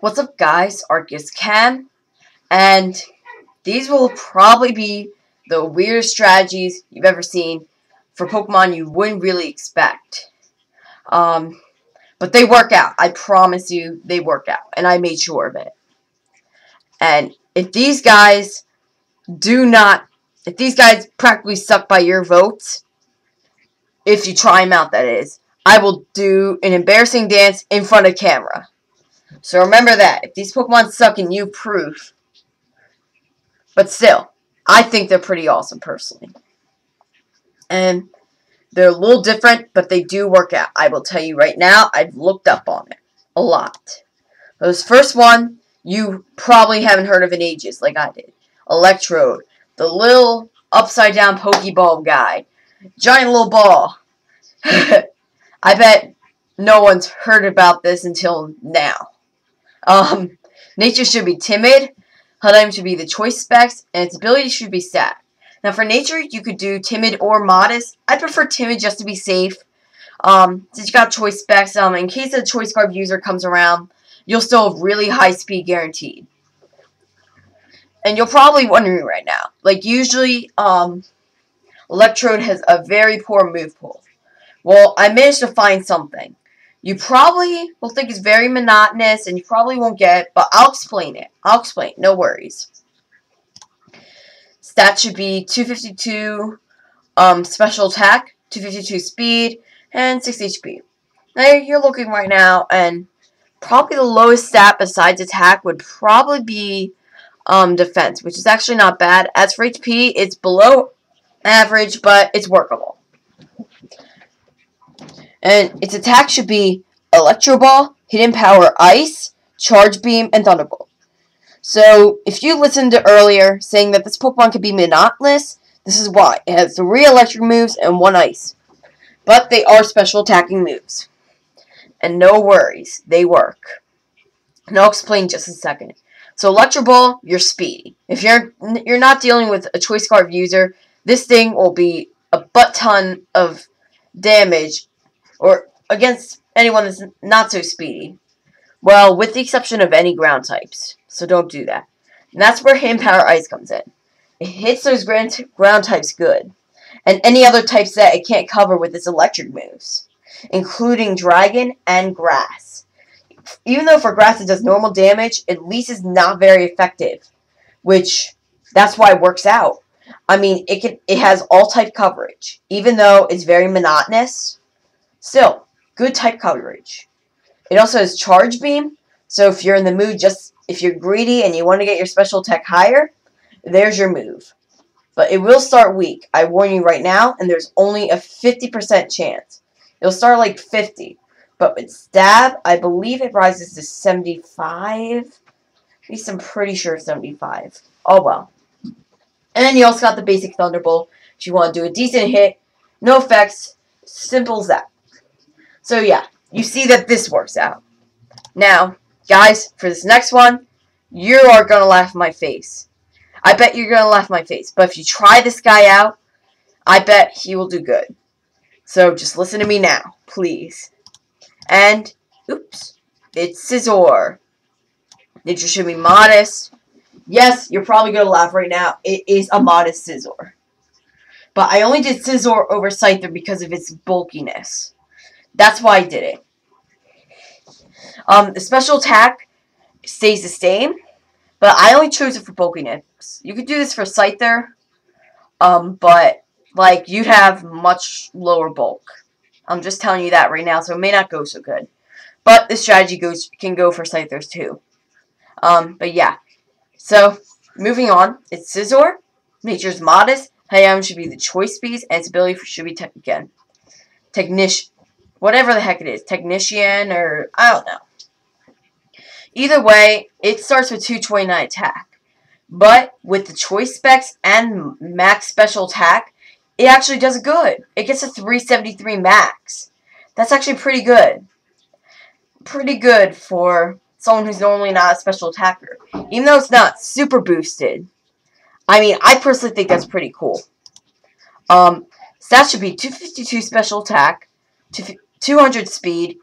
What's up, guys? Arceus Cam, and these will probably be the weirdest strategies you've ever seen for Pokemon you wouldn't really expect. But they work out. I promise you, they work out, and I made sure of it. And if these guys practically suck by your votes, if you try them out, that is, I will do an embarrassing dance in front of camera. So remember that. If these Pokemon suck and you proof. But still, I think they're pretty awesome, personally. And they're a little different, but they do work out. I will tell you right now, I've looked up on it a lot. This first one, you probably haven't heard of in ages, like I did. ELECTRODE. The little upside-down Pokeball guy. Giant little ball. I bet no one's heard about this until now. Nature should be timid, HUD should be the choice specs, and its ability should be stat. Now for nature, you could do timid or modest. I prefer timid just to be safe. Since you got choice specs, in case a choice card user comes around, you'll still have really high speed guaranteed. And you're probably wondering right now, like usually, ELECTRODE has a very poor move pool. Well, I managed to find something. You probably will think it's very monotonous, and you probably won't get it, but I'll explain it. No worries. Stats should be 252 special attack, 252 speed, and 6 HP. Now, you're looking right now, and probably the lowest stat besides attack would probably be defense, which is actually not bad. As for HP, it's below average, but it's workable. And its attack should be Electro Ball, Hidden Power Ice, Charge Beam, and Thunderbolt. So, if you listened to earlier saying that this Pokemon could be monotonous, this is why. It has 3 electric moves and 1 ice. But they are special attacking moves. And no worries, they work. And I'll explain in just a second. So, Electro Ball, you're speedy. If you're not dealing with a choice card user, this thing will be a butt ton of damage or against anyone that's not so speedy. Well, with the exception of any ground types. So don't do that. And that's where Hidden Power Ice comes in. It hits those ground types good. And any other types that it can't cover with its electric moves. Including Dragon and Grass. Even though for Grass it does normal damage, at least it's not very effective. Which, that's why it works out. I mean, it has all type coverage. Even though it's very monotonous, still, good type coverage. It also has Charge Beam, so if you're in the mood, if you're greedy and you want to get your special attack higher, there's your move. But it will start weak, I warn you right now, and there's only a 50% chance. It'll start like 50, but with Stab, I believe it rises to 75. At least I'm pretty sure 75. Oh well. And then you also got the basic Thunderbolt, if you want to do a decent hit, no effects, simple as that. So yeah, you see that this works out. Now, guys, for this next one, you are going to laugh in my face. I bet you're going to laugh in my face. But if you try this guy out, I bet he will do good. So just listen to me now, please. And, oops, it's SCIZOR. Nature should be modest. Yes, you're probably going to laugh right now. It is a modest SCIZOR. But I only did SCIZOR over Scyther because of its bulkiness. That's why I did it. The special attack stays the same, but I only chose it for bulkiness. You could do this for Scyther, but like you'd have much lower bulk. I'm just telling you that right now, so it may not go so good. But this strategy can go for Scythers too. But yeah. So moving on, it's SCIZOR. Nature's modest. Hayam should be the choice speeds, and its ability should be Technician. Whatever the heck it is. Technician, or I don't know. Either way, it starts with 229 attack. But with the choice specs and max special attack, it actually does good. It gets a 373 max. That's actually pretty good. Pretty good for someone who's normally not a special attacker. Even though it's not super boosted. I mean, I personally think that's pretty cool. Stats should be 252 special attack, 200 speed,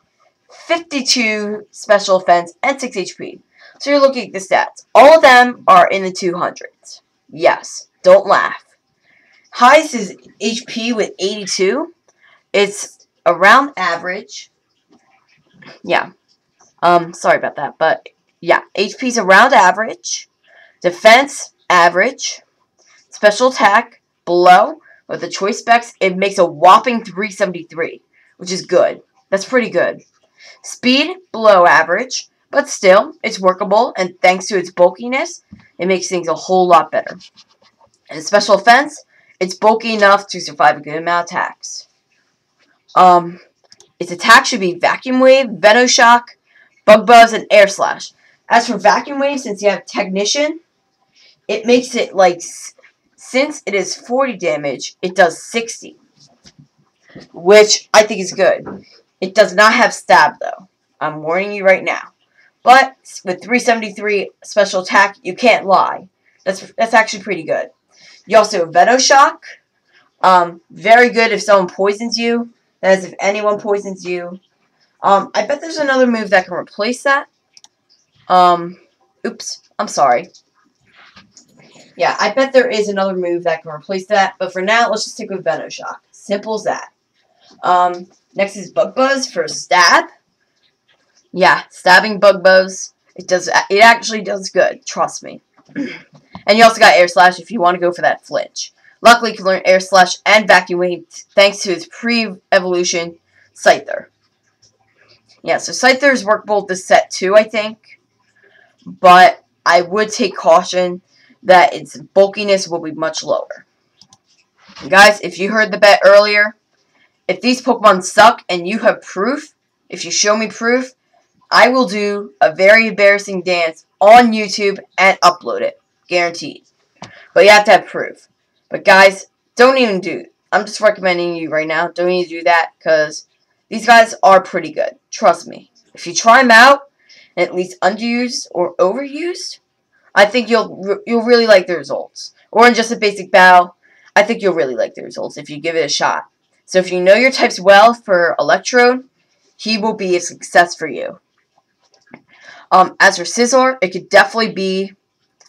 52 special offense, and 6 HP. So you're looking at the stats. All of them are in the 200s. Yes, don't laugh. Highest is HP with 82. It's around average. Yeah. Sorry about that, but yeah, HP's around average. Defense, average. Special attack, below. With the choice specs, it makes a whopping 373, which is good. That's pretty good. Speed, below average, but still, it's workable, and thanks to its bulkiness, it makes things a whole lot better. And special offense, it's bulky enough to survive a good amount of attacks. Its attack should be Vacuum Wave, Venoshock, Bug Buzz, and Air Slash. As for Vacuum Wave, since you have Technician, it makes it like, since it is 40 damage, it does 60. Which I think is good. It does not have Stab, though. I'm warning you right now. But with 373 special attack, you can't lie. That's actually pretty good. You also have Venoshock. Very good if someone poisons you. That is, if anyone poisons you. I bet there's another move that can replace that. Oops. I'm sorry. Yeah, I bet there is another move that can replace that. But for now, let's just stick with Venoshock. Simple as that. Next is Bug Buzz for Stab. Yeah, stabbing Bug Buzz. It actually does good. Trust me. And you also got Air Slash if you want to go for that flinch. Luckily, you can learn Air Slash and Vacuum Wave thanks to its pre-evolution Scyther. Yeah, so Scyther is workable with this set too, I think. But I would take caution that its bulkiness will be much lower. Guys, if you heard the bet earlier, if these Pokemon suck and you have proof, if you show me proof, I will do a very embarrassing dance on YouTube and upload it. Guaranteed. But you have to have proof. But guys, don't even do it. I'm just recommending you right now. Don't even do that because these guys are pretty good. Trust me. If you try them out, and at least underused or overused, I think you'll really like the results. Or in just a basic battle, I think you'll really like the results if you give it a shot. So if you know your types well for Electrode, he will be a success for you. As for SCIZOR, it could definitely be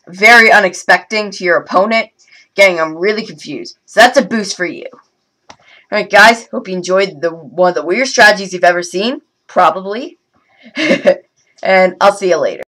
very unexpected to your opponent, getting them really confused. So that's a boost for you. Alright guys, hope you enjoyed one of the weirdest strategies you've ever seen. Probably. And I'll see you later.